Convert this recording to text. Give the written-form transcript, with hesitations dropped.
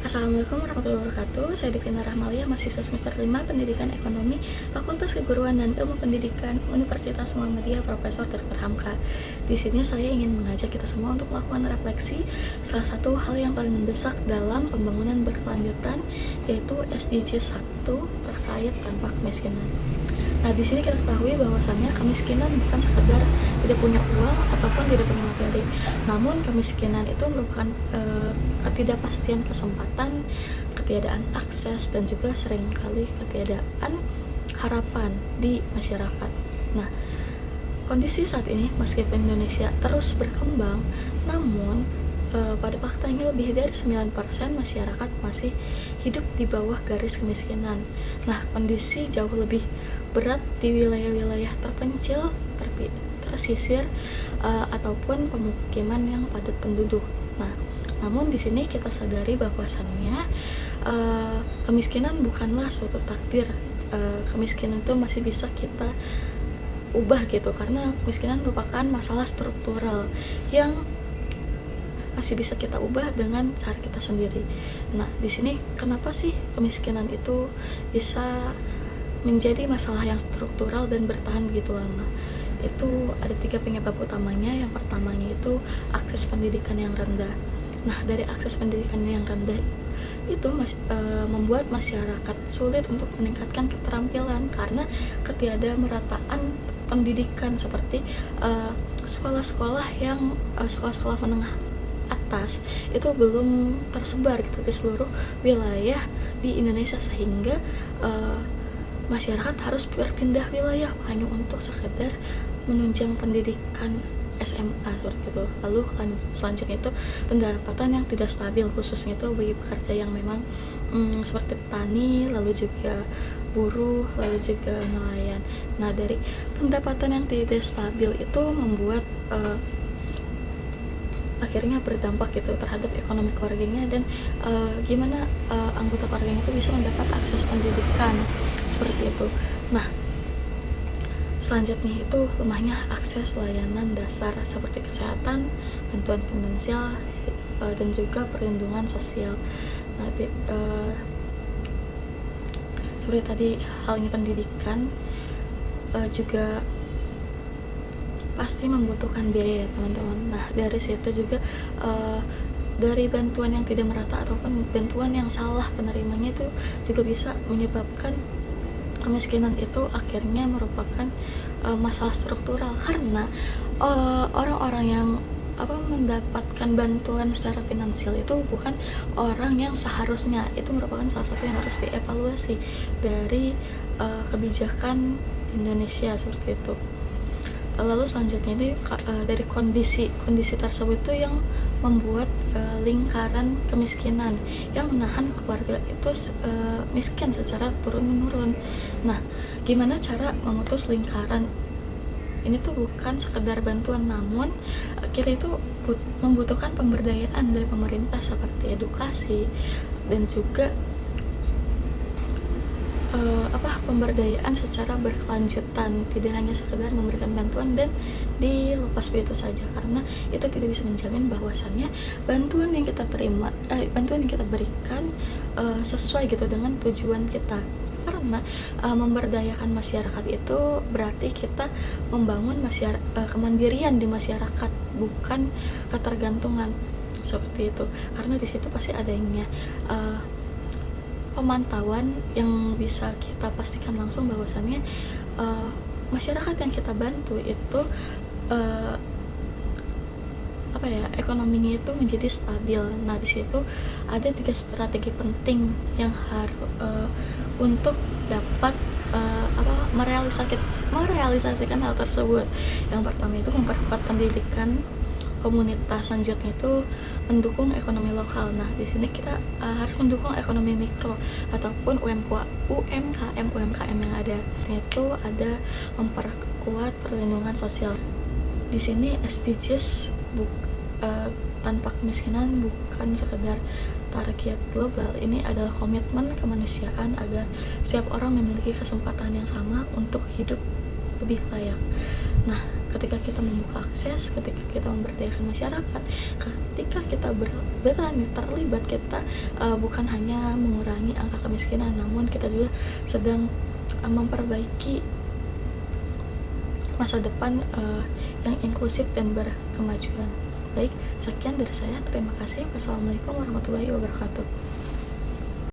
Assalamualaikum warahmatullahi wabarakatuh. Saya Devina Rahmalia, mahasiswa semester 5 Pendidikan Ekonomi, Fakultas Keguruan dan Ilmu Pendidikan, Universitas Muhammadiyah Profesor Dr. Hamka. Di sini saya ingin mengajak kita semua untuk melakukan refleksi salah satu hal yang paling mendesak dalam pembangunan berkelanjutan, yaitu SDGs 1 terkait tanpa kemiskinan. Nah, di sini kita ketahui bahwasannya kemiskinan bukan sekedar tidak punya uang ataupun tidak punya materi. Namun kemiskinan itu merupakan ketidakpastian kesempatan, ketiadaan akses, dan juga seringkali ketiadaan harapan di masyarakat. Nah, kondisi saat ini meskipun Indonesia terus berkembang, namun pada faktanya lebih dari 9% masyarakat masih hidup di bawah garis kemiskinan. Nah, kondisi jauh lebih berat di wilayah-wilayah terpencil, tersisir, ataupun pemukiman yang padat penduduk. Nah, namun di sini kita sadari bahwasannya kemiskinan bukanlah suatu takdir. Kemiskinan itu masih bisa kita ubah gitu, karena kemiskinan merupakan masalah struktural yang masih bisa kita ubah dengan cara kita sendiri. Nah, di sini kenapa sih kemiskinan itu bisa menjadi masalah yang struktural dan bertahan begitu lama? Itu ada 3 penyebab utamanya. Yang pertamanya itu akses pendidikan yang rendah. Nah, dari akses pendidikan yang rendah itu membuat masyarakat sulit untuk meningkatkan keterampilan karena ketiadamerataan pendidikan, seperti sekolah-sekolah menengah atas itu belum tersebar gitu di seluruh wilayah di Indonesia, sehingga masyarakat harus berpindah wilayah hanya untuk sekedar menunjang pendidikan SMA seperti itu. Lalu selanjutnya itu pendapatan yang tidak stabil, khususnya itu bagi pekerja yang memang seperti petani, lalu juga buruh, lalu juga nelayan. Nah, dari pendapatan yang tidak stabil itu membuat akhirnya berdampak gitu terhadap ekonomi keluarganya, dan gimana anggota keluarganya itu bisa mendapat akses pendidikan seperti itu. Nah, selanjutnya itu lemahnya akses layanan dasar seperti kesehatan, bantuan finansial, dan juga perlindungan sosial. Nah, seperti tadi halnya pendidikan juga pasti membutuhkan biaya ya teman-teman. Nah, dari situ juga dari bantuan yang tidak merata ataupun bantuan yang salah penerimanya itu juga bisa menyebabkan kemiskinan itu akhirnya merupakan masalah struktural, karena orang-orang yang mendapatkan bantuan secara finansial itu bukan orang yang seharusnya. Itu merupakan salah satu yang harus dievaluasi dari kebijakan Indonesia seperti itu. Lalu selanjutnya ini dari kondisi tersebut itu yang membuat lingkaran kemiskinan yang menahan keluarga itu miskin secara turun-menurun. Nah, gimana cara memutus lingkaran ini tuh bukan sekedar bantuan, namun kita itu membutuhkan pemberdayaan dari pemerintah seperti edukasi dan juga pemberdayaan secara berkelanjutan, tidak hanya sekedar memberikan bantuan dan dilepas begitu saja, karena itu tidak bisa menjamin bahwasannya bantuan yang kita berikan sesuai gitu dengan tujuan kita. Karena memberdayakan masyarakat itu berarti kita membangun kemandirian di masyarakat, bukan ketergantungan seperti itu. Karena di situ pasti adanya pemantauan yang bisa kita pastikan langsung bahwasannya masyarakat yang kita bantu itu ekonominya itu menjadi stabil. Nah, di situ ada 3 strategi penting yang harus untuk dapat merealisasikan hal tersebut. Yang pertama itu memperkuat pendidikan komunitas, selanjutnya itu mendukung ekonomi lokal. Nah, di sini kita harus mendukung ekonomi mikro ataupun UMKM yang ada. Itu ada memperkuat perlindungan sosial. Di sini SDGs tanpa kemiskinan bukan sekedar target global. Ini adalah komitmen kemanusiaan agar setiap orang memiliki kesempatan yang sama untuk hidup lebih layak. Nah, ketika kita membuka akses, ketika kita memberdayakan masyarakat, ketika kita berani terlibat, kita bukan hanya mengurangi angka kemiskinan, namun kita juga sedang memperbaiki masa depan yang inklusif dan berkemajuan. Baik, sekian dari saya. Terima kasih. Wassalamualaikum warahmatullahi wabarakatuh.